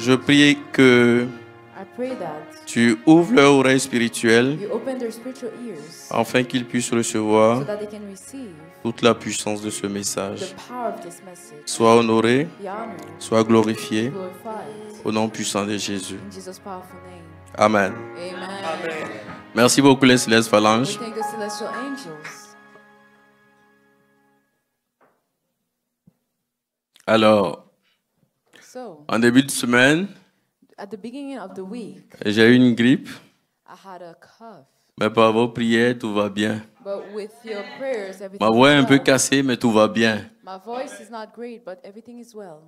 Je prie que I pray that tu ouvres leur oreille spirituelle you open their spiritual ears afin qu'ils puissent so recevoir that they can receive toute la puissance de ce the message. power of this message. Sois honoré, Be honored, sois glorifié glorified au nom puissant de Jésus. in Jesus' powerful name. Amen. Amen. Merci beaucoup les Célestes We Phalanges. thank the celestial angels. Alors, So, en début de semaine, at the beginning of the week, j'ai eu une grippe, I had a cough. mais par vos prières, tout va bien. But with your prayers, everything Ma voix est is un peu well. cassée, mais tout va bien. My voice is not great, but everything is well.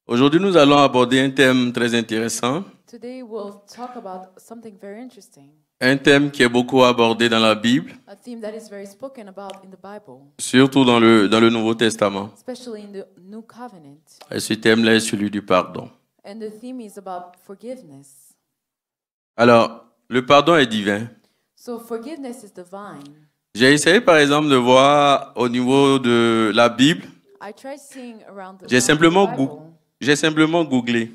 Aujourd'hui, nous allons aborder un thème très intéressant, Today we'll talk about something very interesting, un thème qui est beaucoup abordé dans la Bible, a theme that is very spoken about in the Bible, surtout dans le Nouveau Testament. especially in the New Covenant. Et ce thème-là est celui du pardon. And the theme is about forgiveness. Alors, le pardon est divin. So forgiveness is divine. J'ai essayé, par exemple, de voir au niveau de la Bible. I tried seeing around the J'ai simplement, Bible, j'ai simplement googlé.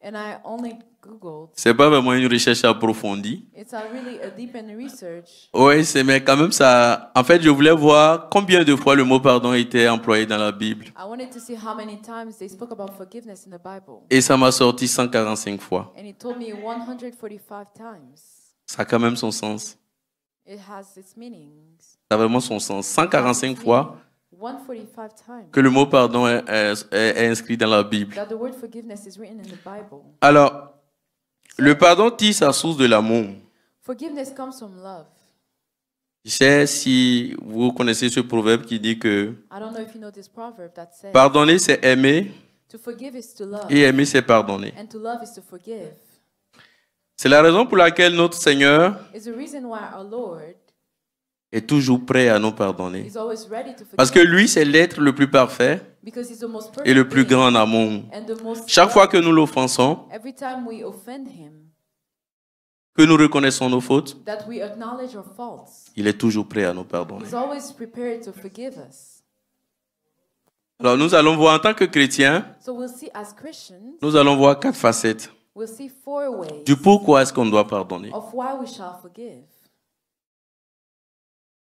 and I only Googled. C'est pas vraiment une recherche approfondie. It's not really a deep in research. Oui, mais quand même ça. En fait, je voulais voir combien de fois le mot pardon était employé dans la Bible. I wanted to see how many times they spoke about forgiveness in the Bible. Et ça m'a sorti 145 fois. And he told me 145 times. Ça a quand même son sens. It has its meanings. Ça a vraiment son sens. 145 fois 145 times que le mot pardon est inscrit dans la Bible. that the word forgiveness is written in the Bible. Alors, le pardon tire sa source de l'amour. Forgiveness comes from love. Je sais si vous connaissez ce proverbe qui dit que I don't know if you know this proverb that says pardonner c'est aimer to forgive is to love, et aimer c'est pardonner. and to love is to forgive. C'est la raison pour laquelle notre Seigneur It's the reason why our Lord est toujours prêt à nous pardonner. is always ready to Parce que forgive lui, c'est l'être le plus parfait because he's the most perfect et le plus being grand en amour. and the most Chaque fois que loving. nous l'offensons, Every time we offend him, que nous reconnaissons nos fautes, that we acknowledge our faults, il est toujours prêt à nous pardonner. he's always prepared to forgive us. Alors nous allons voir en tant que chrétiens, So we'll see as Christians, nous allons voir 4 facettes we'll see 4 ways du pourquoi est-ce qu'on doit pardonner. of why we shall forgive.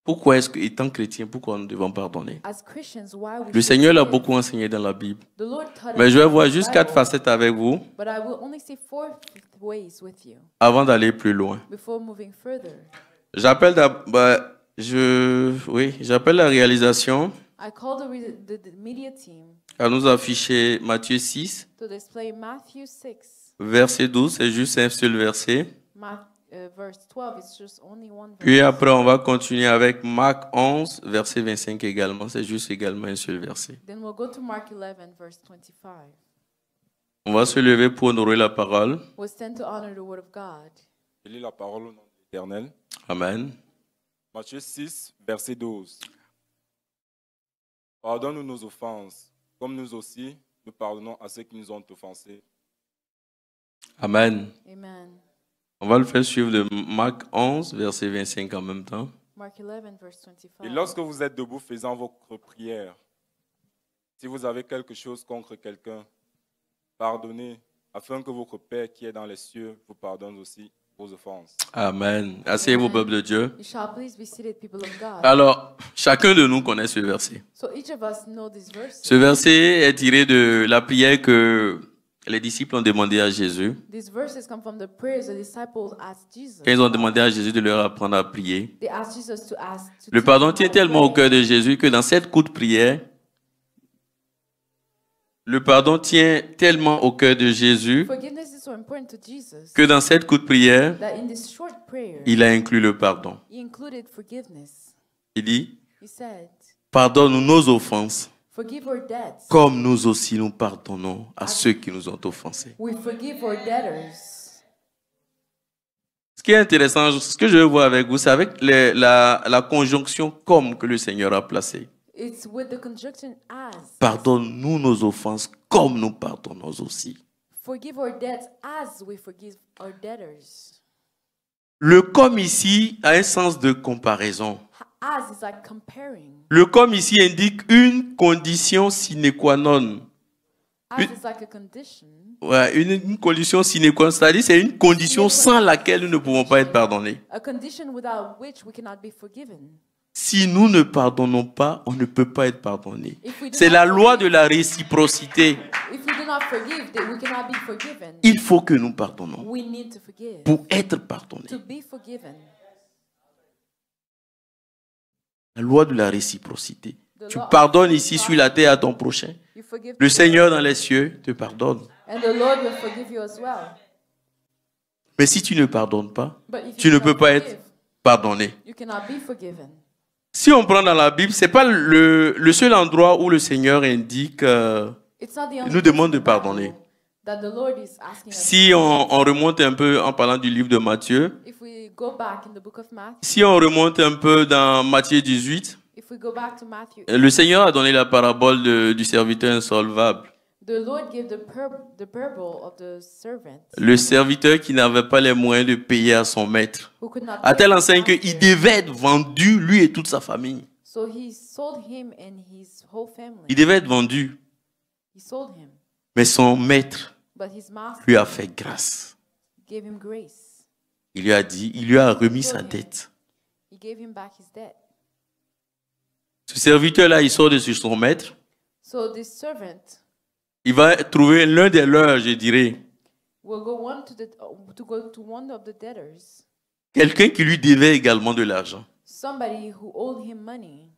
Pourquoi est-ce qu'étant chrétien, pourquoi nous devons pardonner? As Christians, why we Le should Seigneur l'a forgive. beaucoup enseigné dans la Bible. The Lord taught Mais us je vais in voir the juste 4 Bible, facettes avec vous but I will only see 4 ways with you avant d'aller plus loin. before moving further. J'appelle j'appelle la réalisation I call the media team à nous afficher Matthieu 6, to display Matthew 6, verset 12, c'est juste un seul verset. verse 12. It's just only one Puis verse. après, on va continuer avec Marc 11, verset 25 également. C'est juste également un seul verset. Then we'll go to Mark 11, verse 25. On va se lever pour honorer la parole. We'll stand to honor the word of God. Je lis la parole au nom de l'Éternel. Amen. Matthieu 6, verset 12. Pardonne-nous nos offenses, comme nous aussi, nous pardonnons à ceux qui nous ont offensés. Amen. Amen. On va le faire suivre de Marc 11, verset 25 en même temps. Mark 11, verse 25. Et lorsque vous êtes debout faisant votre prière, si vous avez quelque chose contre quelqu'un, pardonnez, afin que votre Père qui est dans les cieux vous pardonne aussi vos offenses. Amen. Asseyez-vous, peuple de Dieu. You shall please be seated, people of God. Alors, chacun de nous connaît ce verset. So each of us know this verse. Ce verset est tiré de la prière que les disciples ont demandé à Jésus. These verses come from the prayers the disciples asked Jesus. Quand ils ont demandé à Jésus de leur apprendre à prier. They asked Jesus to ask. To Le teach pardon them tient how to tellement au pray. cœur de Jésus que dans cette courte prière, le pardon tient tellement au cœur de Jésus Forgiveness is so important to Jesus que dans cette courte prière, that in this short prayer, il a inclus le pardon. he included forgiveness. Il dit, He said, pardonne-nous nos offenses, forgive our debts. comme nous aussi nous pardonnons à ceux qui nous ont offensés. We forgive our debtors. Ce qui est intéressant, ce que je veux voir avec vous, c'est avec la conjonction « comme » que le Seigneur a placée. It's with the conjunction as. Pardonne-nous nos offenses, comme nous pardonnons aussi. Forgive our debts as we forgive our debtors. Le « comme » ici a un sens de comparaison. As is like comparing. Le « comme » ici indique une condition sine qua non. As is like a condition. Ouais, une condition sine qua non, c'est-à-dire c'est une condition sans laquelle nous ne pouvons pas être pardonnés. A condition without which we cannot be forgiven. Si nous ne pardonnons pas, on ne peut pas être pardonné. If we do C'est not la loi forgive- de la réciprocité. If we do not forgive, then we cannot be forgiven. Il faut que nous pardonnons We need to forgive. pour être pardonnés. To be forgiven. La loi de la réciprocité. The Tu law of pardonnes ici reciprocity. sur la terre à ton prochain. You forgive Le people, Seigneur dans les cieux te pardonne. and the Lord will forgive you as well. Mais si tu ne pardonnes pas, But if tu you ne do peux not pas forgive, être pardonné. you cannot be forgiven. Si on prend dans la Bible, c'est pas le seul endroit où le Seigneur indique, It's not the only nous place demande in de the pardonner. Bible that the Lord is asking us. Si on remonte un peu en parlant du livre de Matthieu, If we go back in the book of Matthew, si on remonte un peu dans Matthieu 18, if we go back to Matthew, le Seigneur a donné la parabole du serviteur insolvable. the Lord gave the parable of the servant Le serviteur qui n'avait pas les moyens de payer à son maître. who could not À pay telle his enseigne master. qu'il devait être vendu, lui et toute sa famille. So he sold him and his whole family. Il devait être vendu, He sold him, mais son maître but his master lui a fait grâce. gave him grace. Il lui a dit, il lui a remis sa dette. He gave him back his debt. Ce serviteur-là, il sort de chez son maître. So this servant Il va trouver l'un des leurs, je dirais. will go to one of the debtors, Quelqu'un qui lui devait également de l'argent. somebody who owed him money.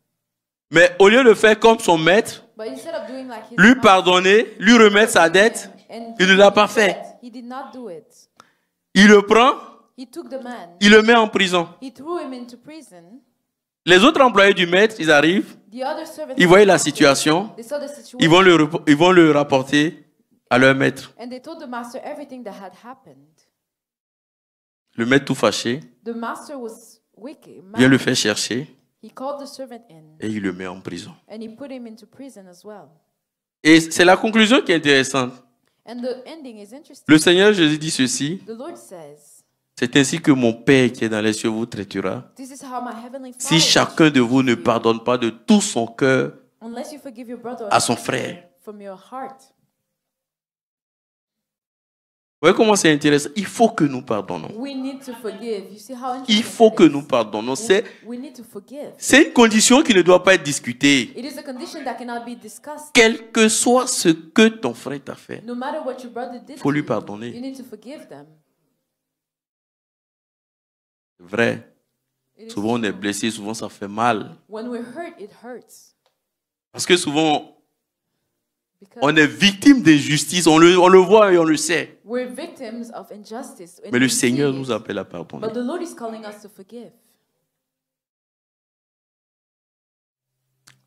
Mais au lieu de faire comme son maître, But instead of doing like his lui master, pardonner, lui remettre sa dette, and il ne l'a pas fait. he did not do it. Il le prend, He took the man. il le met en prison. He threw him into prison. Les autres employés du maître, ils arrivent, The other servants, ils voient la situation, they saw the situation, ils vont le rapporter à leur maître. and they told the master everything that had happened. Le maître tout fâché The master was wicked. vient le Mad. faire chercher He called the servant in, et il le met en prison. and he put him into prison as well. Et c'est la conclusion qui est intéressante. And the ending is interesting. Le Seigneur Jésus dit ceci, The Lord says, c'est ainsi que mon Père qui est dans les cieux vous traitera. "This is how my heavenly Si Father chacun de vous ne pardonne pas de tout son cœur unless you forgive your brother or à son sister frère." from your heart." Vous voyez comment c'est intéressant? Il faut que nous pardonnons. We need to forgive. You see how Il interesting faut it que is? nous pardonnons. We need to forgive. C'est une condition qui ne doit pas être discutée. It is a condition that cannot be discussed. Quel que soit ce que ton frère t'a fait, No matter what your brother did, faut to lui you, pardonner. you need to forgive them. c'est vrai. It is Souvent on est true. blessé, souvent ça fait mal. When we're hurt, it hurts. Parce que souvent Because on est victime d'injustice, on le voit et on le sait. we're victims of injustice. and Mais le we see Seigneur it. nous appelle à pardonner. But the Lord is calling us to forgive.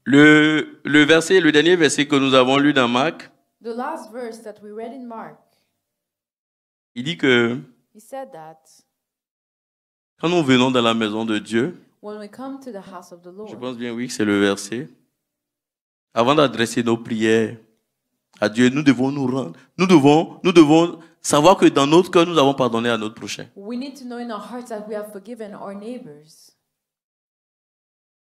Le dernier verset que nous avons lu dans Marc, The last verse that we read in Mark, il dit que he said that quand nous venons dans la maison de Dieu, when we come to the house of the Lord, je pense bien oui que c'est le verset, avant d'adresser nos prières à Dieu, nous devons nous rendre, nous devons savoir que dans notre cœur, nous avons pardonné à notre prochain. we need to know in our hearts that we have forgiven our neighbors.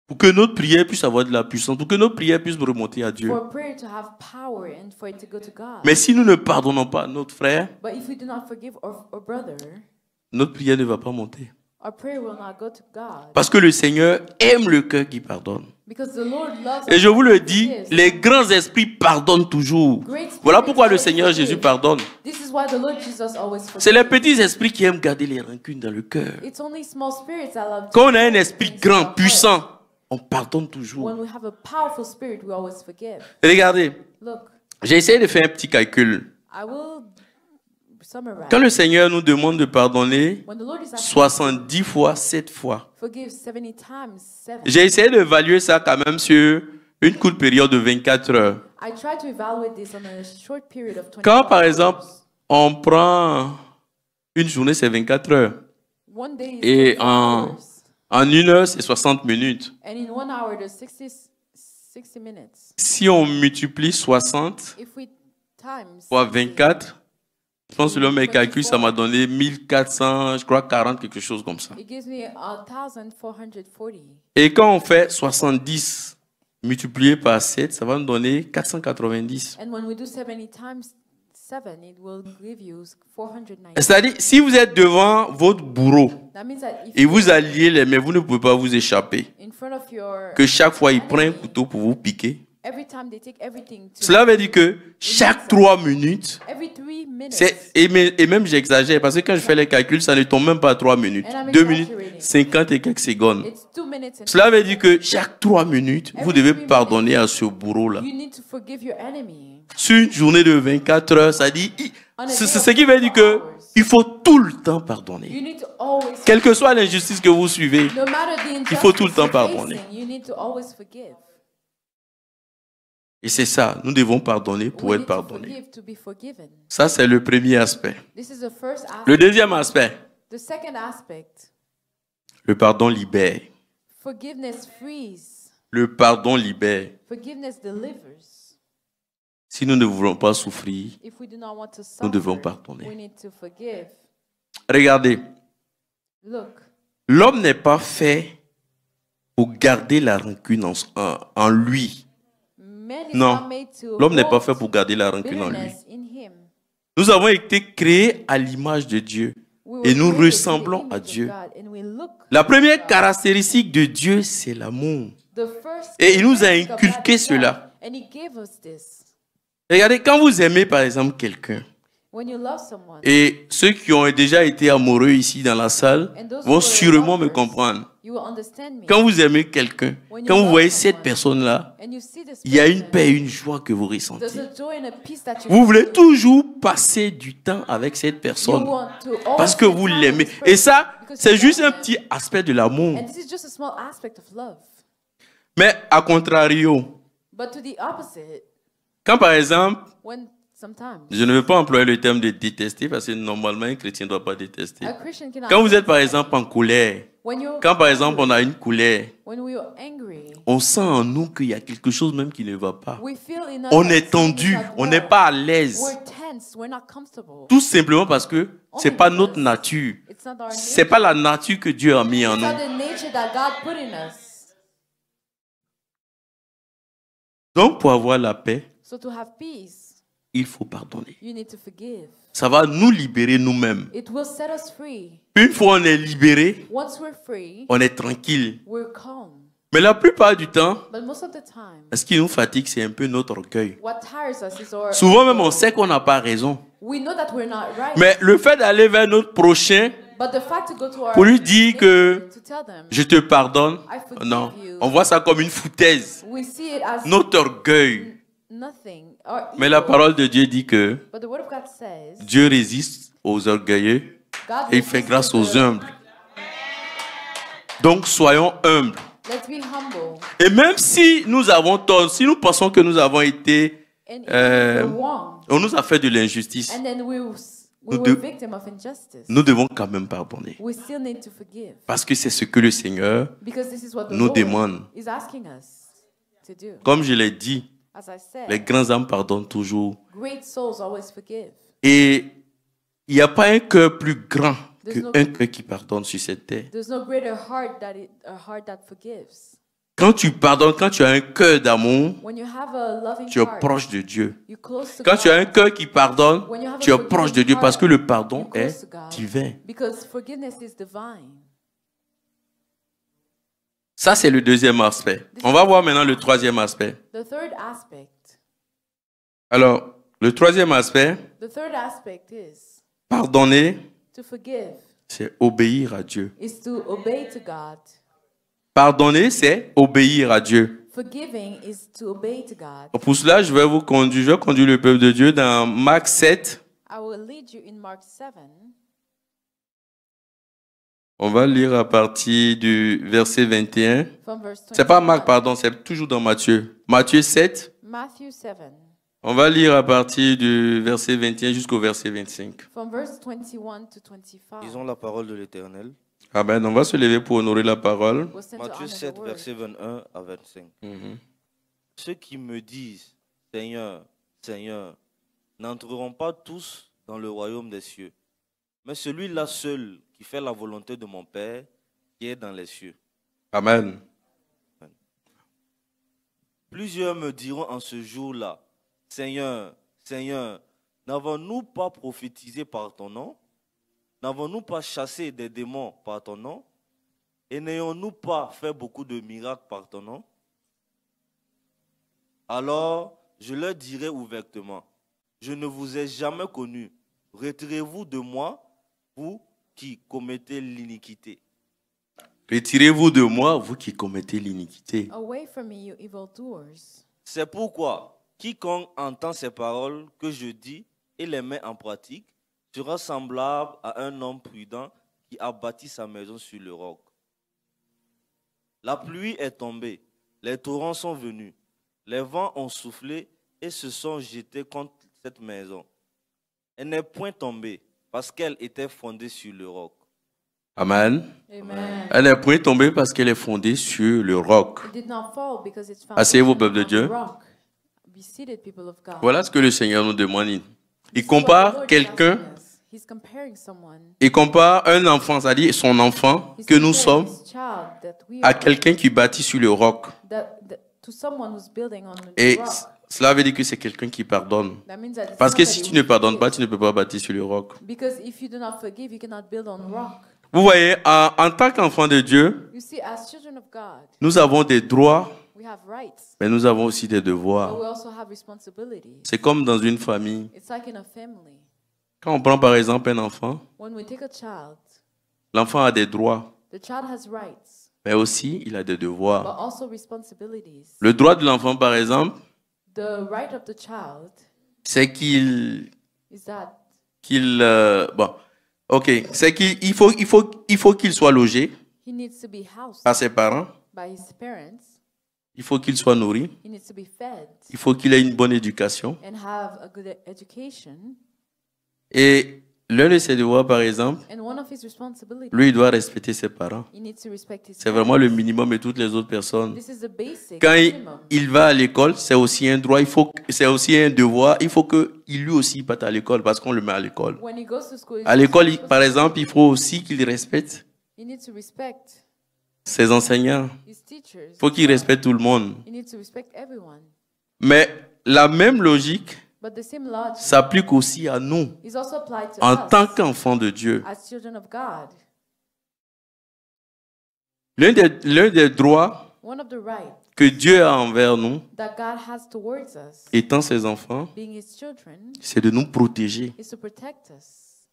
Pour que notre prière puisse avoir de la puissance, pour que notre prière puisse remonter à Dieu. For prayer to have power and for it to go to God. Mais si nous ne pardonnons pas à notre frère, But if we do not forgive our brother, notre prière ne va pas monter. our prayer will not go to God. Parce que le Seigneur aime le cœur qui pardonne. Because the Lord loves Et je vous le dis, Yes. les grands esprits pardonnent toujours. Great spirits Voilà pourquoi le always Seigneur forgive. Jésus pardonne. This is why the Lord Jesus always C'est les forgives. petits esprits qui aiment garder les rancunes dans le cœur. It's only small spirits that love to Quand on a un forgive esprit things in our grand, heart. puissant, on pardonne toujours. When we have a powerful spirit, we always forgive. Regardez, Look, j'ai essayé de faire un petit calcul. I will summarize. Quand le Seigneur nous demande de pardonner When the Lord is asking 70 fois, 7 fois, forgive 70 times 7, j'ai essayé d'évaluer ça quand même sur une courte période de 24 heures. I try to evaluate this on a short period of 24 Quand par exemple, hours. on prend une journée, c'est 24 heures. One day is Et 24 en hours. 1 heure, c'est 60 minutes. And in 1 hour, there's 60 minutes. Si on multiplie 60 If we times fois 24, je pense que selon mes calculs, ça m'a donné 1400, je crois 40, quelque chose comme ça. it gives me 1,440. Et quand on fait 70 multiplié par 7, ça va nous donner 490. And when we do 70 times 7, it will give you 490. C'est-à-dire, si vous êtes devant votre bourreau That means that if et vous alliez les mains, vous ne pouvez pas vous échapper. in front of your Que chaque fois, il prend un couteau pour vous piquer. every time they take everything to Cela veut dire que chaque 3 minutes, every 3 minutes. et même j'exagère, parce que quand je fais les calculs, ça ne tombe même pas à 3 minutes. And I'm 2 minutes, exaggerating. 50 et quelques secondes. It's 2 minutes and Cela veut dire que chaque 3 minutes, vous devez pardonner à ce bourreau-là. you need to forgive your enemy. Sur une journée de 24 heures, ça dit, c'est ce qui veut dire que il faut tout le temps pardonner. You need to always Quelle que soit l'injustice que vous suivez, no matter the injustice il faut tout le temps you're pardonner. facing, you need to always forgive. et c'est ça, nous devons pardonner pour We être need to pardonnés. forgive to be forgiven. Ça, c'est le premier aspect. This is the first aspect. Le deuxième aspect, The second aspect, le pardon libère. forgiveness frees. Le pardon libère. Forgiveness delivers. Si nous ne voulons pas souffrir, If we do not want to nous suffer, devons pardonner. we need to forgive. Regardez, Look, l'homme n'est pas fait pour garder la rancune en lui. man is Non, not made to l'homme n'est pas hold fait pour garder la rancune en lui. bitterness in him. Nous avons été créés à l'image de Dieu We were et nous created in the ressemblons à image of Dieu. God, and we look La première like God. caractéristique de Dieu, c'est l'amour. The first Et il nous a characteristic of God inculqué is love, cela. and he gave us this. Regardez, quand vous aimez par exemple quelqu'un, When you love someone, et ceux qui ont déjà été amoureux ici dans la salle and those who vont were sûrement me lovers, comprendre. you will understand me. Quand vous aimez quelqu'un, quand vous voyez cette personne-là, And you see this il y a une person, paix et une joie que vous there's ressentez. a joy and a peace that you Vous voulez feel. toujours passer du temps avec cette You personne want to always parce que spend vous time l'aimez. with this Et person ça, because c'est you juste love un them. petit aspect de l'amour. And this is just a small aspect of love. Mais à contrario, But to the opposite, quand par exemple, when sometimes je ne veux pas employer le terme de détester parce que normalement un chrétien ne doit pas détester. a Christian cannot. Quand vous êtes par exemple en colère, when you're quand par exemple on a une colère, when we are angry, on sent en nous qu'il y a quelque chose même qui ne va pas. we feel in us On that est something tendu, is not on n'est well. pas à l'aise. We're tense, we're not comfortable. Tout simplement parce que c'est pas notre nature. It's not our C'est nature. pas la nature que Dieu a mis en It's nous. not the nature that God put in us. Donc pour avoir la paix, So to have peace, il faut pardonner. you need to forgive. Ça va nous libérer nous-mêmes. It will set us free. Une fois on est libéré, Once we're free, on est tranquille. we're calm. Mais la plupart du temps, But most of the time, ce qui nous fatigue, c'est un peu notre orgueil. what tires us is our Souvent même, on sait qu'on n'a pas raison. we know that we're not right. Mais le fait d'aller vers notre prochain But the fact to go to our pour lui dire que neighbor, to tell them, je te pardonne, I forgive non. you. On voit ça comme une foutaise, we see it as notre orgueil. nothing. Or Mais la evil. parole de Dieu dit que But the word of God says, Dieu résiste aux orgueilleux God et il fait resists grâce to aux the- humbles. Donc soyons humbles. Let's be humble. Et même si nous avons tort, si nous pensons que nous avons été, And if Euh, we're wrong, on nous a fait de l'injustice, and then we Nous were de- victim of injustice, nous devons quand même pardonner. we still need to forgive. Parce que c'est ce que le Seigneur, Because this is what the nous Lord demande. is asking us to do. comme je l'ai dit, As I said, les grands hommes pardonnent toujours. great souls always forgive. Et il n'y a pas un cœur plus grand There's no- qu'un cœur qui pardonne sur cette terre. There's no greater heart a heart that forgives. Quand tu pardonnes, quand tu as un cœur d'amour, When you have a loving tu es heart, proche de Dieu. you're close to Quand God. tu as un cœur qui pardonne, When you have a tu es forgiving proche de Dieu parce que heart, le pardon you're close est to God. divin. Because forgiveness is divine. Ça, c'est le deuxième aspect. On va voir maintenant le troisième aspect. The third aspect. Alors, le troisième aspect, The third aspect is pardonner, to forgive c'est obéir à Dieu. is to obey to God. Pardonner, c'est obéir à Dieu. Forgiving is to obey to God. Pour cela, je vais conduire le peuple de Dieu dans Marc 7. I will lead you in Mark 7 On va lire à partir du verset 21. from verse 21. C'est pas Marc, pardon, c'est toujours dans Matthieu. Matthieu 7. Matthew 7 On va lire à partir du verset 21 jusqu'au verset 25. from verse 21 to 25. Lisons la parole de l'Éternel. Amen. On va se lever pour honorer la parole. We'll stand to Matthieu honor the 7, word. versets 21 à 25. Ceux qui me disent, Seigneur, Seigneur, n'entreront pas tous dans le royaume des cieux, mais celui-là seul qui fait la volonté de mon Père qui est dans les cieux. Amen. Plusieurs me diront en ce jour-là, Seigneur, Seigneur, n'avons-nous pas prophétisé par ton nom? N'avons-nous pas chassé des démons par ton nom? Et n'ayons-nous pas fait beaucoup de miracles par ton nom? Alors, je leur dirai ouvertement, je ne vous ai jamais connu. Retirez-vous de moi, vous qui commettez l'iniquité. Retirez-vous de moi, vous qui commettez l'iniquité. Away from me, you evildoers. C'est pourquoi, quiconque entend ces paroles que je dis et les met en pratique, sera semblable à un homme prudent qui a bâti sa maison sur le roc. La pluie est tombée, les torrents sont venus, les vents ont soufflé et se sont jetés contre cette maison. Elle n'est point tombée parce qu'elle était fondée sur le roc. Amen. Amen. Elle n'est point tombée parce qu'elle est fondée sur le roc. It did not fall because it's found Asseyez-vous, peuple de on the Dieu. rock. Be seated, people of God. Voilà ce que le Seigneur nous demande. This Il is what the compare Lord is quelqu'un, asking us. He's comparing someone. il compare un enfant, c'est-à-dire son enfant, He's que nous comparing sommes, his child that we à are, quelqu'un qui bâtit sur le roc. to someone who's building on the Et rock. cela veut dire que c'est quelqu'un qui pardonne. That means that it's Parce que somebody si tu who ne pardonnes pas, forgives. tu ne peux pas bâtir sur le roc. Because if you do not forgive, you cannot build on rock. Vous voyez, en tant qu'enfant de Dieu, You see, as children of God, nous avons des droits, we have rights, mais nous avons aussi des but we devoirs. also have responsibilities. C'est comme dans une famille. It's like in a family. Quand on prend par exemple un enfant, When we take a child, l'enfant a des droits, the child has rights, mais aussi il a des but devoirs. also responsibilities. Le droit de l'enfant, par exemple, The right of the child c'est qu'il is that bon, ok, c'est qu'il faut qu'il soit logé he needs to be housed par ses parents, by his parents. il faut qu'il soit nourri, He needs to be fed il faut qu'il ait une bonne éducation. and have a good education. Et l'un de ses devoirs, par exemple, And one of his responsibilities, lui, il doit respecter ses parents. he needs to respect his C'est vraiment le parents. minimum et toutes les autres personnes. This is the basic Quand minimum. il va à l'école, c'est aussi un droit, c'est aussi un devoir. Il faut qu'il lui aussi parte à l'école parce qu'on le met à l'école. When he goes to school, À l'école, par exemple, il faut aussi qu'il respecte he needs to respect ses enseignants. his teachers. Il faut qu'il respecte tout le monde. He needs to respect everyone. Mais la même logique But the same logic s'applique aussi à nous is also applied to en us tant qu'enfants de Dieu. as children of God. L'un des droits One of the rights que Dieu a envers nous, that God has towards us, étant ses enfants, being his children, c'est de nous protéger. is to protect us.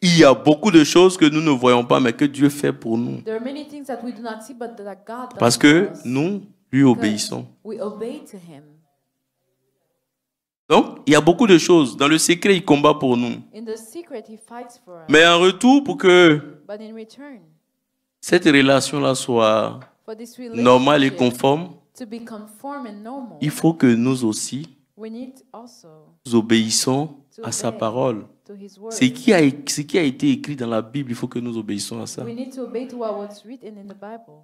Il y a beaucoup de choses que nous ne voyons pas, mais que Dieu fait pour nous. There are many things that we do not see, but that God does Parce for que us. nous lui obéissons. We obey to him. Donc, il y a beaucoup de choses. Dans le secret, il combat pour nous. In the secret, he fights for us. Mais en retour, pour que But in return, cette relation-là soit for this normale et relationship conforme, to be conform and normal, il faut que nous aussi we need also nous obéissons à sa parole. to his word. Ce qui a été écrit dans la Bible, il faut que nous obéissons à ça. We need to obey to what was written in the Bible.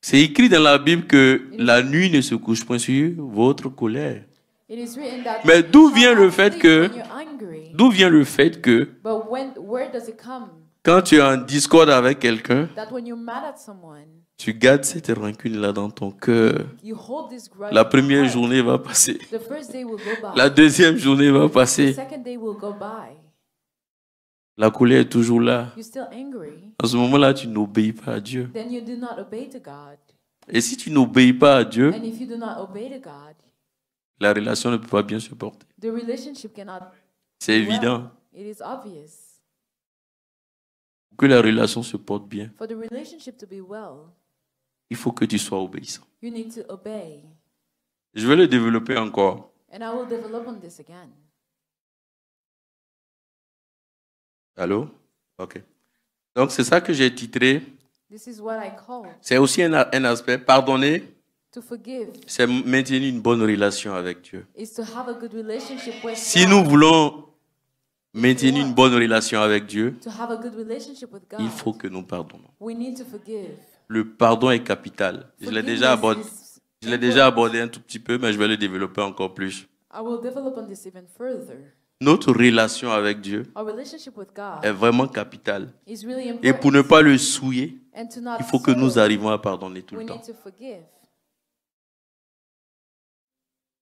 C'est écrit dans la Bible que la nuit ne se couche point sur votre colère. It is written that Mais you d'où shall vient not le fait sleep que- when you're angry. D'où vient le fait que But where does it come? quand tu es en discorde avec quelqu'un, That when you're mad at someone, tu gardes cette rancune-là dans ton cœur. you hold this grudge. La in your première heart. journée va passer. The first day will go by. La deuxième journée va The passer. second day will go by. La colère est toujours là. You're still angry. En ce moment-là, tu n'obéis pas à Dieu. Then you do not obey to God. Et si tu n'obéis pas à Dieu, And if you do not obey to God, la relation ne peut pas bien se porter. the relationship cannot. C'est évident. It is obvious. Pour que la relation se porte bien, For the relationship to be well, il faut que tu sois obéissant. you need to obey. Je vais le développer encore. And I will develop on this again. Allô? Ok. Donc, c'est ça que j'ai titré. This is what I call C'est aussi un aspect. Pardonner, to forgive c'est maintenir une bonne relation avec Dieu. is to have a good relationship with Si God. nous voulons maintenir une bonne relation avec Dieu, To have a good relationship with God, il faut que nous pardonnons. we need to forgive. Le pardon est capital. Je l'ai déjà abordé. Je l'ai déjà abordé un tout petit peu, mais je vais le développer encore plus. I will develop on this even further. Notre relation avec Dieu Our relationship with God est vraiment capitale. is really important. Et pour ne pas le souiller, And to not il faut que nous soil, arrivions à pardonner tout we le temps. need to forgive.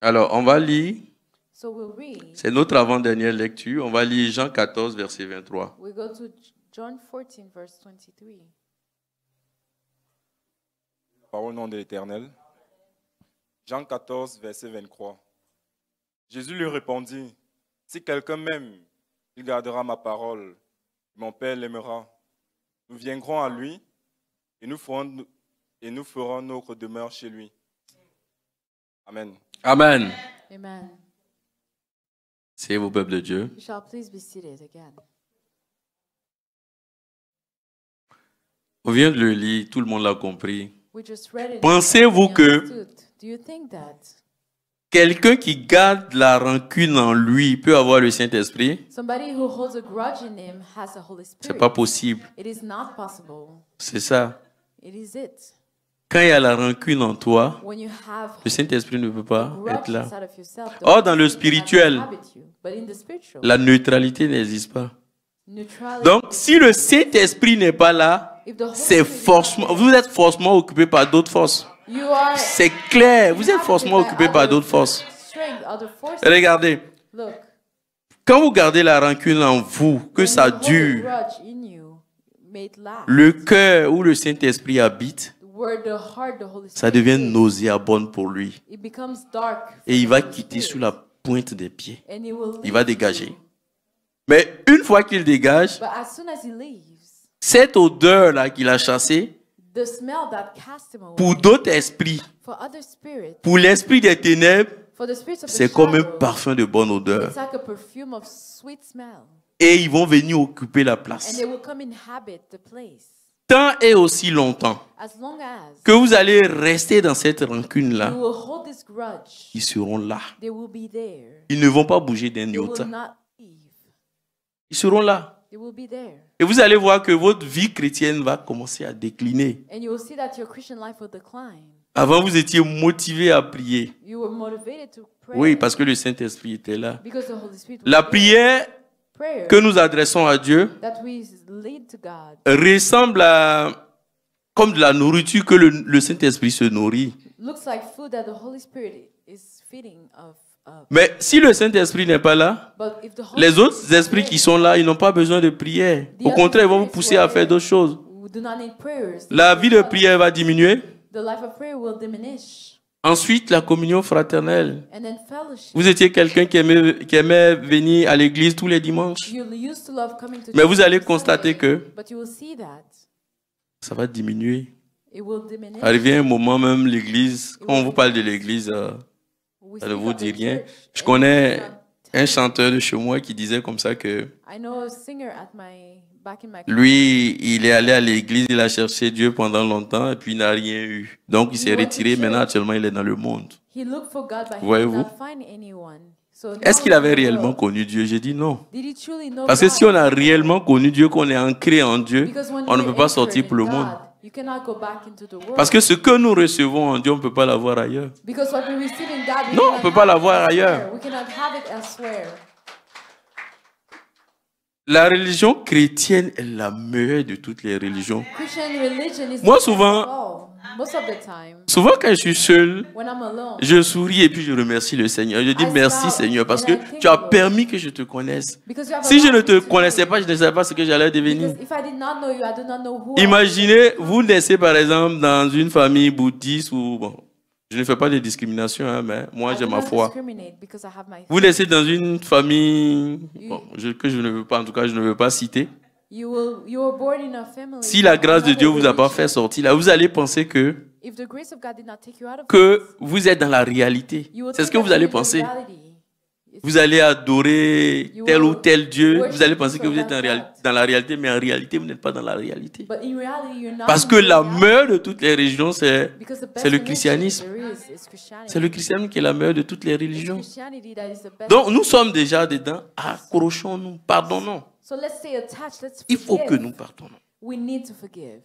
Alors, on va lire, So we'll read. c'est notre avant-dernière lecture, on va lire Jean 14, verset 23. We go to John 14, verse 23. Parole au nom de l'Éternel. Jean 14, verset 23. Jésus lui répondit, « Si quelqu'un m'aime, il gardera ma parole. Mon Père l'aimera. Nous viendrons à lui et nous ferons notre demeure chez lui. » Amen. Amen. Amen. C'est vos peuples de Dieu. You shall please be seated again. On vient de le lire, tout le monde l'a compris. We just read it. Pensez-vous We que understood. Do you think that quelqu'un qui garde la rancune en lui peut avoir le Saint-Esprit? somebody who holds a grudge in him has the Holy C'est Spirit? pas possible. It is not possible. C'est ça. It is it. Quand il y a la rancune en toi, When you have le Saint-Esprit ne peut pas grudge être là. inside of yourself, the Or, dans Holy le Spirit cannot spirituel, inhabit you. But in the spiritual, la neutralité n'existe pas. neutrality. Donc, si le Saint-Esprit n'est pas là, If the Holy c'est Spirit is forcément, not vous êtes forcément occupé par d'autres forces. there, you are C'est clair, vous êtes inhabited forcément by occupé par other d'autres forces. strength, other forces. Regardez, Look, quand vous gardez la rancune en vous, que when ça you hold a dure, grudge in you, may it last. le cœur où le Saint-Esprit habite, Where the heart, the Holy ça Spirit devient is, nauséabonde pour lui. it becomes dark. Et for il the va Holy quitter Spirit, sous la pointe des pieds. and he will Il va leave dégager. you. Mais une fois qu'il dégage, But as soon as he leaves, cette odeur-là qu'il a chassée, the smell that cast him away, pour d'autres esprits, for other spirits, pour l'esprit des ténèbres, for the spirits of the c'est comme un shadow, parfum de bonne odeur. it's like a perfume of sweet smell. Et ils vont venir occuper la And place. they will come inhabit the place. Tant et aussi longtemps As long as que vous allez rester dans cette you rancune-là, will hold this grudge, ils seront là. they will be there. Ils ne vont pas bouger d'un They will iota. not leave. Ils seront là. They will be there. Et vous allez voir que votre vie chrétienne va commencer à décliner. And you will see that your Christian life will decline. Avant, vous étiez motivé à prier. You were motivated to pray Oui, parce que le Saint-Esprit était là. because the Holy Spirit was La there. prière Prayer que nous adressons à Dieu that we lead to God ressemble à comme de la nourriture que le Saint-Esprit se nourrit. looks like food that the Holy Spirit is feeding of. Mais si le Saint-Esprit n'est pas là, But if the Holy les Spirit autres esprits qui sont là, ils n'ont pas besoin de prière. The Au other contraire, ils vont vous spirits pousser à faire d'autres choses. we do not need prayers. La vie de prière va diminuer. The life of prayer will diminish. Ensuite, la communion fraternelle. And then fellowship. Vous étiez quelqu'un qui aimait venir à l'église tous les dimanches. You used to love coming to Mais vous church allez on constater Sunday, que but you will see that ça va diminuer. it will diminish. Arrivé un moment même, l'église, quand on vous parle de l'église, We ça ne speak vous of the dit rien. church, Je and connais it's not- un chanteur de chez moi qui disait comme ça que I know a singer back in my lui, il est allé à l'église, il a cherché Dieu pendant longtemps et puis il n'a rien eu. Donc il s'est He went to retiré, church. maintenant actuellement il est dans le monde. He looked for God, but he Voyez-vous? did not find anyone. So now Est-ce qu'il he's avait in the réellement world. connu Dieu? J'ai dit non. Did he truly know Parce que God? si on a réellement connu Dieu, qu'on est ancré en Dieu, Because when on ne you're peut pas anchored sortir in pour le God, monde. you cannot go back into the world. Parce que ce que nous recevons en Dieu, on ne peut pas l'avoir ailleurs. Because what we receive in God, we Non, on cannot peut pas have it l'avoir elsewhere. ailleurs. We cannot have it elsewhere. La religion chrétienne est la meilleure de toutes les religions. Christian religion is Moi, the best souvent- of all. Most of the time, Souvent, quand je suis seul, when I'm alone, je souris et puis je remercie le Seigneur. Je dis I merci smile Seigneur parce and que I thank tu as the Lord. permis que je te connaisse. because you have Si je ne allowed te me to connaissais know pas, you. je ne savais pas ce que j'allais devenir. Because if I did not know you, I do not know who I am. Imaginez, vous naissez par exemple dans une famille bouddhiste ou bon, je ne fais pas de discrimination, hein, mais moi I j'ai do ma not foi. discriminate because I have my Vous naissez dans une famille bon, que je ne veux pas, en tout cas je ne veux pas citer. You were born in a family. Si la grâce de another Dieu vous a pas religion. fait sortir là, vous allez penser If the grace of God did not take you out of que this, vous êtes dans la réalité. you will C'est ce think que that vous allez you're in penser. reality. It's- Vous allez adorer You tel ou will tel Dieu. worship Vous allez penser que this vous or êtes that God. dans la réalité, mais en réalité, vous n'êtes pas dans la réalité. But in reality, you're not Parce in que la reality. meilleure de toutes les religions, c'est Because the best c'est le religion christianisme. there is Christianity. C'est le christianisme qui est la meilleure de toutes les It's religions. Christianity that is the best. Donc, nous sommes déjà dedans. Accrochons-nous, pardonnons. So let's stay attached. Let's Il faut que forgive. nous pardonnons. We need to forgive.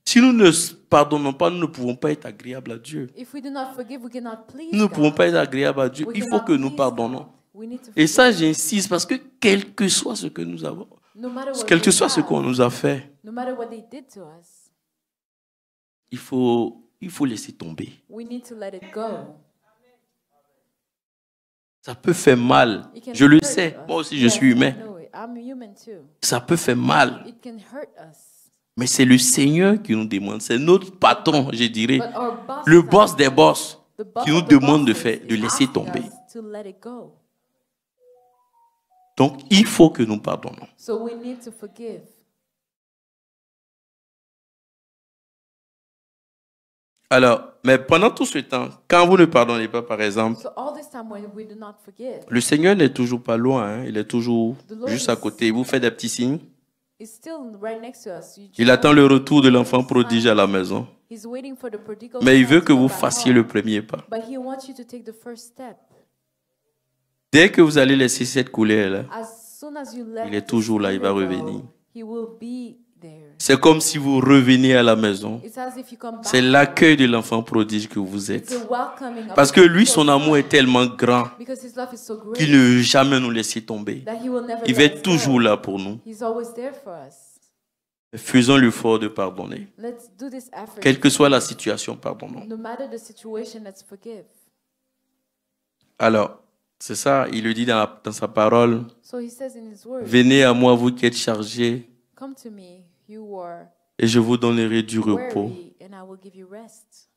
Si nous ne pardonnons pas, nous ne pouvons pas être agréables à Dieu. If we do not forgive, we cannot please Nous ne God. pouvons pas être agréables à Dieu. We Il faut cannot que nous please pardonnons. God. We need to Et forgive. ça, j'insiste parce que quel que soit ce que nous avons, No matter what quel que we soit ce have, qu'on nous a fait, no matter what they did to us, il faut laisser tomber. we need to let it go. Ça peut faire mal. It can Je le hurt sais. us. Moi aussi, je Yes, suis I humain. know it. I'm human too. Ça peut faire mal. It can hurt us. Mais c'est le Seigneur qui nous demande. C'est notre patron, je dirais. But our boss Le is boss des asking us- boss the boss qui nous of the demande de bosses faire, de is laisser asking tomber. us to let it go. Donc, il faut que nous pardonnons. So we need to forgive. Alors, mais pendant tout ce temps, quand vous ne pardonnez pas, par exemple, So all this time when we do not forgive, le Seigneur n'est toujours pas loin. Hein. Il est toujours The Lord juste à is- côté. Il vous fait des petits signes. it's still right next to us. Il attend le retour de l'enfant prodige à la maison. He's waiting for the prodigal Mais il son veut to que go vous back fassiez home. le premier pas. But he wants you to take the first step. Dès que vous allez laisser cette colère-là, As soon as you let il est this toujours là, il va anger revenir. go, he will be there. C'est comme si vous reveniez à la maison. It's as if you come back. C'est l'accueil de l'enfant prodige que vous It's êtes. a welcoming of Parce the que lui, prodigal son amour son. est tellement grand Because his love is so great qu'il ne veut jamais nous laisser tomber. that he will never Il va let être us toujours go. là pour nous. He's always there for us. Faisons l'effort de pardonner. Let's do this effort. Quelle que soit la situation, pardonnons. No matter the situation, let's forgive. Alors, c'est ça, il le dit dans sa parole. So he says in his word, Venez à moi, vous qui êtes chargés, come to me, you who are et je vous donnerai du repos. weary, and I will give you rest.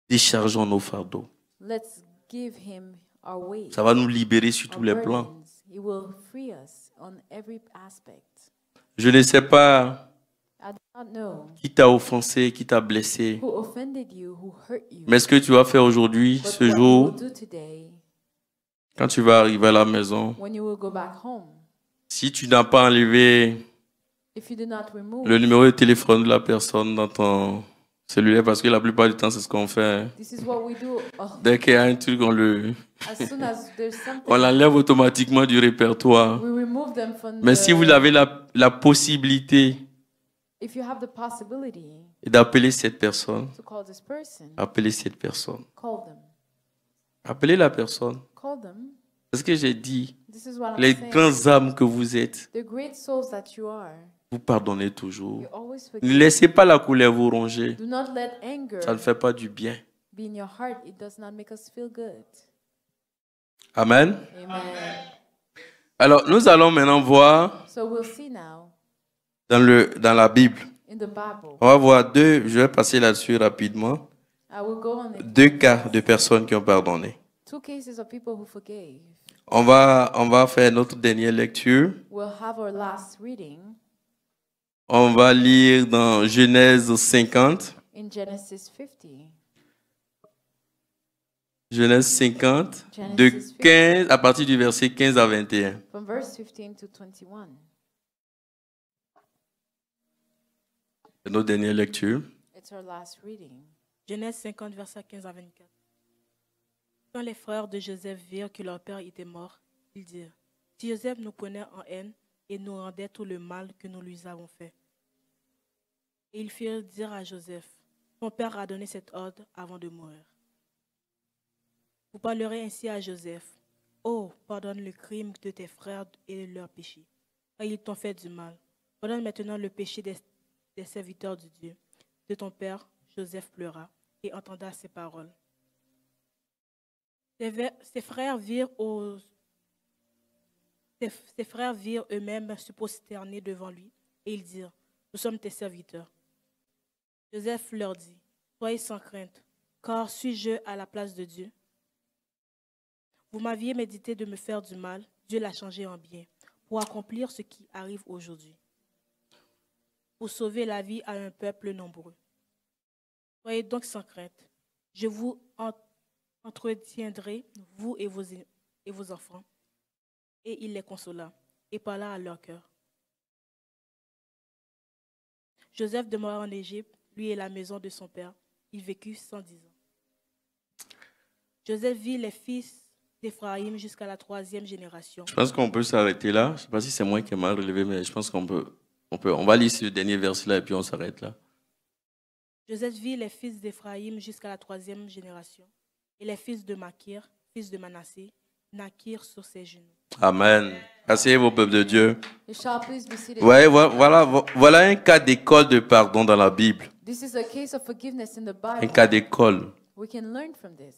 Déchargeons nos fardeaux. Let's give him our weight, Ça va nous libérer sur tous our les plans. burdens. He will free us on every aspect. Je ne sais pas I do not know qui t'a offensé, qui t'a blessé. who offended you, who hurt you. Mais ce que tu vas faire aujourd'hui, But ce what you jour, will do today, quand tu vas arriver à la maison, when you will go back home, si tu n'as pas enlevé if you do not remove, le numéro de téléphone de la personne dans ton cellulaire, parce que la plupart du temps, c'est ce qu'on fait. Hein. this is what we do. Dès qu'il y a un truc, As soon as there's something, on l'enlève automatiquement du répertoire. we remove them from Mais si vous avez la possibilité if you have the possibility d'appeler cette personne, to call this person, appelez cette personne. call them. Appelez la personne. Call them. C'est ce que j'ai dit. This is what I'm Les saying. grandes âmes que vous êtes, The great souls that you are, vous pardonnez toujours. you always Ne forgive. laissez pas la colère vous ronger. Do not let anger Ça ne fait pas du bien. be in your heart. It does not make us feel good. Amen. Amen. Alors, nous allons maintenant voir So we'll see now dans la Bible. in the Bible. On va voir je vais passer là-dessus rapidement, I will go on it. 2 cas de personnes qui ont pardonné. 2 cases of people who forgave. On va faire notre dernière lecture. We'll have our last reading On va lire dans Genèse 50. in Genesis 50. Genèse 50, de 15, à partir du verset 15 à 21. From verse 15 to 21. C'est notre dernière lecture. It's our last reading. Genèse 50, versets 15 à 24. Quand les frères de Joseph virent que leur père était mort, ils dirent, « Si Joseph nous prenait en haine et nous rendait tout le mal que nous lui avons fait. » Et ils firent dire à Joseph, « Ton père a donné cet ordre avant de mourir. » Vous parlerez ainsi à Joseph, « Oh, pardonne le crime de tes frères et leur péché, car ils t'ont fait du mal. Pardonne maintenant le péché des serviteurs de Dieu. » De ton père, Joseph pleura et entenda ces paroles. Ses frères virent eux-mêmes se prosterner devant lui et ils dirent, « Nous sommes tes serviteurs. » Joseph leur dit, « Soyez sans crainte, car suis-je à la place de Dieu? Vous m'aviez médité de me faire du mal, Dieu l'a changé en bien, pour accomplir ce qui arrive aujourd'hui, pour sauver la vie à un peuple nombreux. Soyez donc sans crainte. Je vous entretiendrai, vous et vos enfants. » Et il les consola et parla à leur cœur. Joseph demeura en Égypte, lui et la maison de son père. Il vécut 110 ans. Joseph vit les fils d'Éphraïm jusqu'à la 3e génération. Je pense qu'on peut s'arrêter là. Je ne sais pas si c'est moi qui ai mal relevé, mais je pense qu'on peut. On va lire ce dernier verset-là et puis on s'arrête là. Joseph vit les fils d'Éphraïm jusqu'à la 3e génération. Et les fils de Makir, fils de Manassé, naquirent sur ses genoux. Amen. Asseyez-vous, peuple de Dieu. You shall please be seated. Ouais, voilà un cas d'école de pardon dans la Bible. This is a case of forgiveness in the Un Bible. cas d'école. We can learn from this.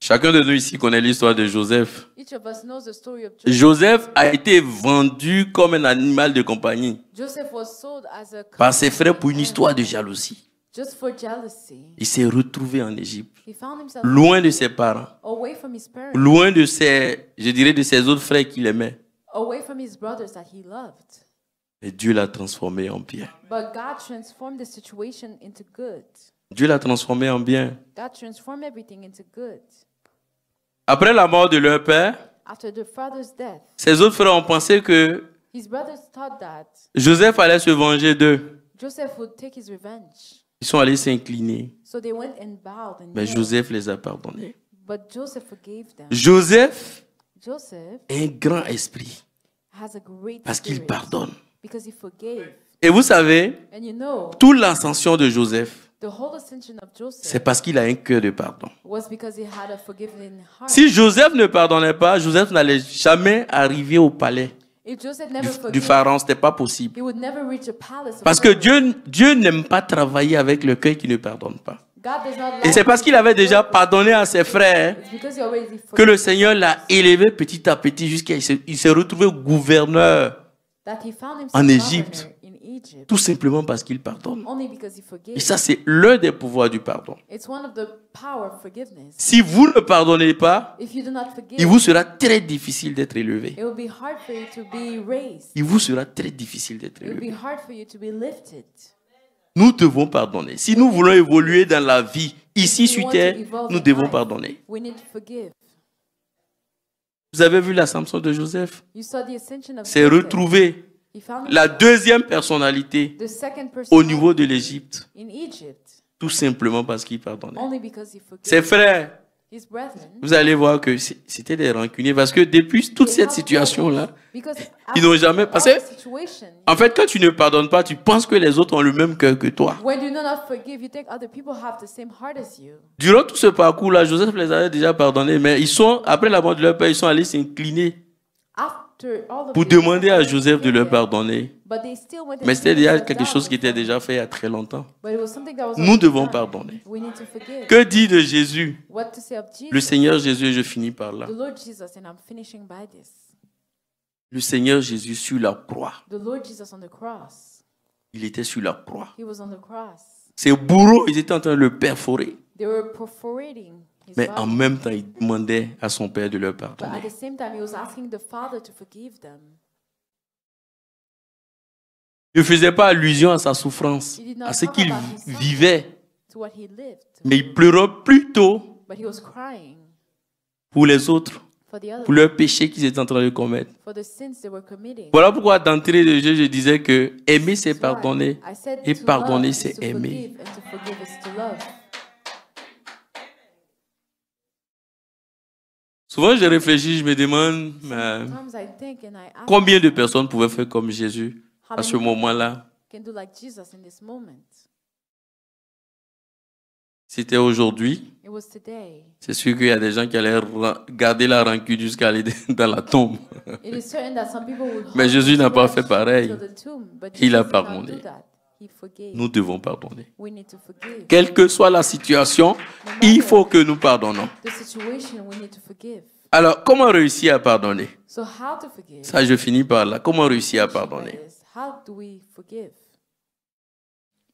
Chacun de nous ici connaît l'histoire de Joseph. Each of us knows the story of Joseph. Joseph a été vendu comme un animal de compagnie Joseph was sold as a par ses frères pour une histoire de jalousie. just for jealousy. Il s'est retrouvé en Égypte, He found himself loin de ses parents, away from his parents, loin de ses, je dirais, de ses autres frères qu'il aimait. away from his brothers that he loved. Et Dieu l'a transformé en bien. But God transformed the situation into good. Dieu l'a transformé en bien. God transformed everything into good. Après la mort de leur père, After the father's death, ses autres frères ont pensé que his brothers thought that Joseph allait se venger d'eux. Joseph would take his revenge. Ils sont allés s'incliner. So they went and bowed and Mais knelt. Joseph les a pardonnés. But Joseph forgave them. Joseph Joseph a un grand esprit has a great parce qu'il spirit pardonne. because he forgave. Et vous savez, And you know, toute l'ascension de Joseph, the whole ascension of c'est Joseph parce qu'il a un cœur de pardon. was because he had a forgiving heart. Si Joseph ne pardonnait pas, Joseph n'allait jamais arriver au palais If Joseph never du forgave, pharaon. Ce n'était pas possible. he would never reach a palace. of Parce que Pharaoh. Dieu n'aime pas travailler avec le cœur qui ne pardonne pas. God does not Et like c'est parce qu'il avait déjà pardonné à ses frères It's because he already que le forgave Seigneur l'a élevé petit à petit jusqu'à il s'est retrouvé gouverneur, that he found himself en governor Égypte. in Egypt tout simplement parce qu'il pardonne. only because he forgave. Et ça, c'est l'un des pouvoirs du pardon. It's one of the power of forgiveness. Si vous ne pardonnez pas, If you do not forgive, il vous sera très difficile d'être élevé. it will be hard for you to be raised. Il vous sera très difficile d'être It will be élevé. hard for you to be lifted. Nous devons pardonner. Si nous voulons évoluer dans la vie ici sur terre, nous devons pardonner. We need to forgive. Vous avez vu la Samson de Joseph? You saw the ascension of C'est Joseph. retrouvé He found la deuxième personnalité the second au person niveau de l'Égypte, in Egypt tout simplement parce qu'il pardonnait. only because he forgave. Ses frères, His brethren. vous allez voir que c'était des rancuniers parce que depuis toute cette situation-là, Because ils n'ont jamais passé. all the situation, En fait, quand tu ne pardonnes pas, tu penses que les autres ont le même cœur que toi. when you do not forgive, you think other people have the same heart as you. Durant tout ce parcours-là, Joseph les avait déjà pardonnés, mais ils sont, après la mort de leur père, ils sont allés s'incliner After all of pour this, demander à Joseph de leur pardonner. but they still went and Mais c'était did déjà that quelque chose qui était down. déjà fait il y a très longtemps. But it was something that was Nous already devons done. pardonner. We need to forgive. Que dit de Jésus? What to say of Jesus? Le Seigneur Jésus, et je finis par là. The Lord Jesus, and I'm finishing by this. Le Seigneur Jésus sur la croix. The Lord Jesus on the cross. Il était sur la croix. He was on the cross. Ses bourreaux, ils étaient en train de le perforer. They were perforating his Mais en body. même temps, il demandait à son Père de leur But at pardonner. the same time, he was asking the Father to forgive them. Il ne faisait pas allusion à sa souffrance, He did not à ce talk qu'il about his suffering, vivait, to what he lived. mais il pleura plutôt But he was crying pour les autres, for the others, pour leurs péchés qu'ils étaient en train de commettre. for the sins they were committing. Voilà pourquoi d'entrée de jeu, je disais que aimer, c'est That's why pardonner. I said Et to pardonner, love is c'est to aimer. forgive, and to forgive is to love. Souvent, je réfléchis, je me demande Sometimes I think and I ask combien de personnes pouvaient faire comme Jésus how à ce many moment-là. can do like Jesus in this moment. C'était aujourd'hui. It was today. C'est sûr qu'il y a des gens qui allaient garder la rancune jusqu'à aller dans la tombe. It is certain that some people would Mais hold Jésus n'a pas grudge fait pareil. till the tomb, but Il a Jesus did not pardonné. do that. He forgave. Nous devons pardonner. We need to forgive. Quelle que soit la situation, il faut que nous pardonnons. The situation, we need to forgive. Alors, comment réussir à pardonner? So how to forgive? Ça, je finis par là. Comment réussir à pardonner? Is how do we forgive?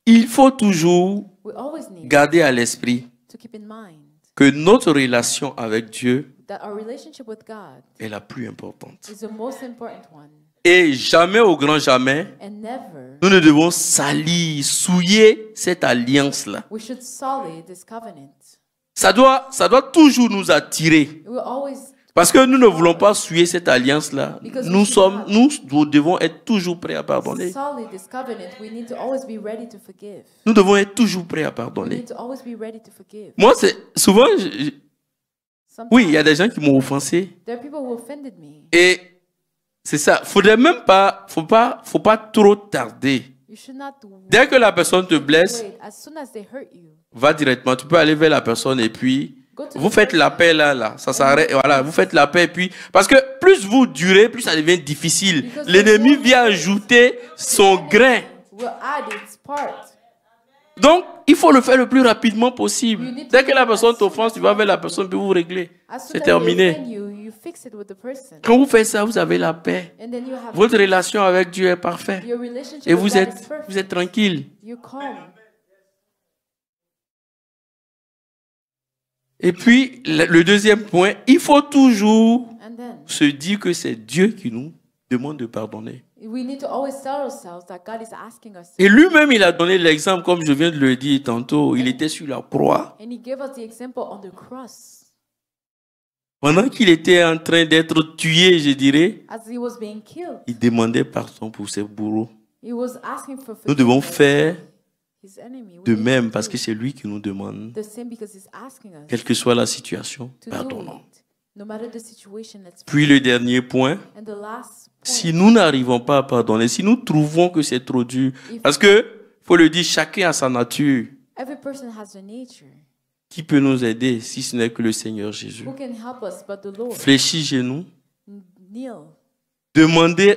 Il faut toujours We always need garder à l'esprit to keep in mind que notre relation avec Dieu that our relationship with God est la plus importante. is the most important one. Et jamais, au grand jamais, And never nous ne devons salir, souiller cette alliance-là. we should sully this covenant. Ça doit toujours nous attirer. It will always, Parce que nous ne voulons pas souiller cette alliance-là. Nous devons être toujours prêts à pardonner. sully this covenant. We need to always be ready to forgive. Nous devons être toujours prêts à We pardonner. need to always be ready to forgive. Moi, c'est souvent, Sometimes oui, il y a des gens qui m'ont offensé. there are people who offended me. Et c'est ça. Faut pas trop tarder. You should not Dès que la personne te blesse, wait. As soon as they hurt you, va directement. Tu peux aller vers la personne et puis go to vous the faites la paix là. Ça s'arrête. Voilà, vous faites la paix et puis parce que plus vous durez, plus ça devient difficile. L'ennemi vient ajouter son grain. will add its part. Donc, il faut le faire le plus rapidement possible. You need to Dès que la do it personne as soon t'offense, as tu vas vers la possible. personne puis vous réglez. As soon C'est as they terminé. offend you, you fix it with the person. Quand vous faites ça, vous avez la paix. And then you have Votre peace. relation avec Dieu est parfaite. Your relationship Et with vous God is êtes perfect. tranquille. You're calm. Et puis, le deuxième point, il faut toujours And then se dire que c'est Dieu qui nous demande de pardonner. we need to always tell ourselves that God is asking us. Et lui-même, il a donné l'exemple, comme je viens de le dire tantôt. Il était sur la croix. And he gave us the example on the cross. Pendant qu'il était en train d'être tué, je dirais, As he was being killed, il demandait pardon pour ses bourreaux. he was asking for Nous devons forgiveness faire for his enemy. We de need même to parce do que c'est lui qui nous demande, the same because he's asking us quelle que soit la situation, to do pardonnons. it. No matter the situation, let's Puis le dernier point, And the last point, si nous n'arrivons pas à pardonner, si nous trouvons que c'est trop dur, if parce que, faut le dire, chacun a sa nature. every person has a nature, Qui peut nous aider si ce n'est que le Seigneur Jésus? who can help us but the Lord? Fléchis genoux, Kneel. demandez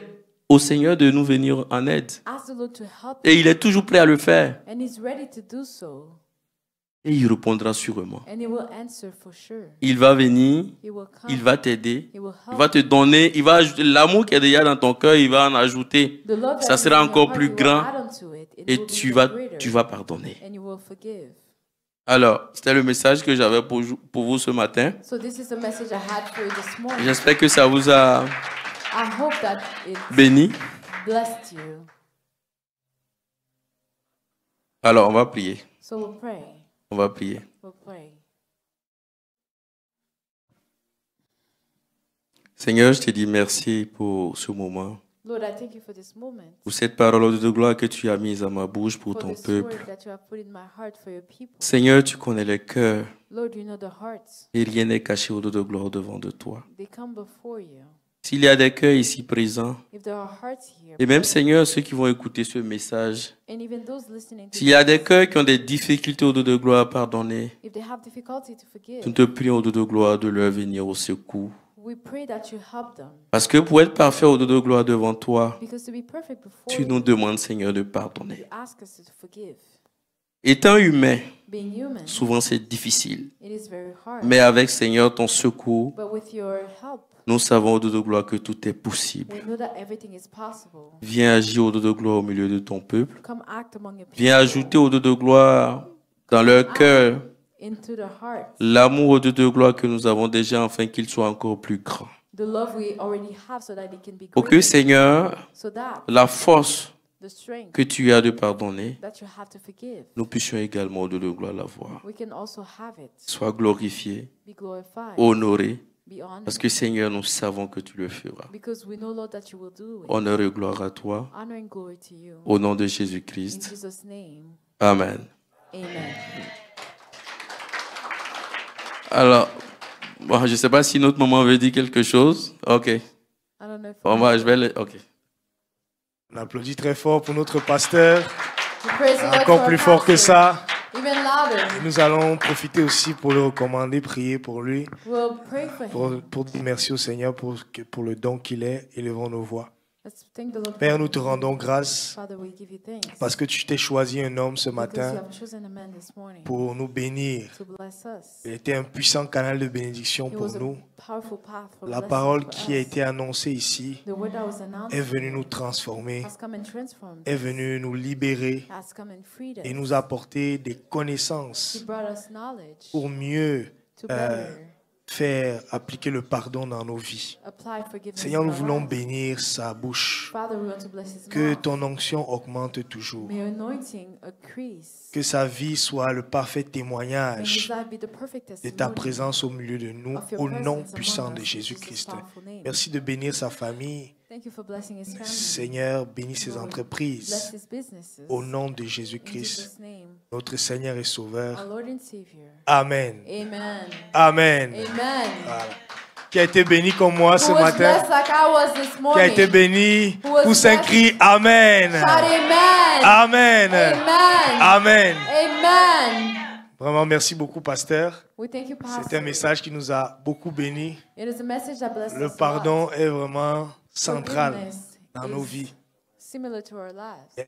au Seigneur de nous venir en aide. Ask the Lord to help Et you. il est toujours prêt à le faire. And he's ready to do so. Et il répondra sûrement. And he will answer for sure. Il va venir, He will come. il va t'aider, He will il help. va te donner, il va ajouter l'amour qui est déjà dans ton cœur, il va en ajouter. The love Ça that is sera in your encore heart, plus he will grand add onto it. It et will be tu even vas greater. pardonner. And you will forgive. Alors, c'était le message que j'avais pour vous ce matin. So this is the message I had for you this morning. J'espère que ça vous a I hope that it béni. blessed you. Alors, on va prier. So we'll pray. On va prier. We'll pray. Seigneur, je te dis merci pour ce moment, Lord, I thank you for this moment. pour cette parole de gloire que tu as mise à ma bouche pour For ton this peuple. word that you have put in my heart for your people. Seigneur, tu connais les cœurs Lord, you know the hearts. et rien n'est caché au dos de gloire devant de toi. They come before you. S'il y a des cœurs ici présents, If there are hearts here, et même Seigneur, ceux qui vont écouter ce message, and even those listening to s'il y a des this, cœurs qui ont des difficultés au dos de gloire à pardonner, if they have difficulty to forgive, nous te prions au dos de gloire de leur venir au secours. we pray that you help them. Parce que pour être parfait au dos de gloire devant toi, Because to be perfect before tu you, nous demandes, Seigneur, de pardonner. you ask us to forgive. Étant humain, Being human, souvent c'est difficile. it is very hard. Mais avec, Seigneur, ton secours, But with your help, nous savons au dos de gloire que tout est possible. we know that everything is possible. Viens agir au dos de gloire au milieu de ton peuple. Come act among your people. Viens ajouter au dos de gloire dans leur cœur Into the heart. l'amour au dos de gloire que nous avons déjà, afin qu'il soit encore plus grand. The love we already have so that it can be Pour que, greater. Seigneur, So that la force the strength que tu as de pardonner, that you have to forgive, nous puissions également au dos de gloire la voir. we can also have it. Sois glorifié, Be glorified. honoré, Be honored. parce que, Seigneur, nous savons que tu le feras. Because we know, Lord, that you will do it. Honneur et gloire à toi, Honor and glory to you. au nom de In Jésus-Christ. Jesus' name. Amen. Amen. Alors, bon, je ne sais pas si notre maman veut dire quelque chose. Ok. I don't know if Bon, moi, je vais le... Ok. On applaudit très fort pour notre pasteur. we praise the Lord Encore for plus our fort que pastor. ça. Even louder. Nous allons profiter aussi pour le recommander, prier pour lui, We'll pray for him. pour dire merci au Seigneur pour le don qu'il est. Élevons nos voix. Let's thank the Lord. Père, nous te rendons grâce Father, we give you thanks. parce que tu t'es choisi un homme ce Because you matin have chosen a man this morning pour nous bénir. to bless us. Il était un puissant canal de bénédiction It pour was a nous. powerful path for La blessing parole for qui a us. été annoncée ici The word that was announced est venue nous transformer, has come and transformed est us. venue nous libérer Has come and freed us. et nous apporter des He connaissances brought us knowledge pour mieux to better faire appliquer le pardon dans nos vies. apply forgiveness. Seigneur, in nous our voulons lives. bénir sa bouche. Father, we want to bless his Que mouth. ton onction augmente toujours. May your anointing increase. Que sa vie soit le parfait May his témoignage life be the perfect de ta testimony présence au milieu de nous, of your au nom presence puissant among de us in Jesus' Jésus-Christ. powerful name. Merci de bénir sa famille. Thank you for blessing his family. Seigneur, bénis ses Lord, entreprises. bless his businesses. Au nom de In Jésus-Christ, Jesus' name, notre Seigneur et our Sauveur. Lord and Savior. Amen. Amen. Amen. Amen. Voilà. Qui a été béni comme moi ce Who was matin, blessed like I was this qui a été morning? béni, Who was pousse un blessed? cri Amen. Shout amen. Amen. Amen. Amen. Amen. Vraiment, merci beaucoup, pasteur. We thank you, C'est un Pastor. message qui nous a beaucoup bénis. It is a message that blesses Le us a lot. pardon est vraiment central Forgiveness dans nos is vies. similar to our lives.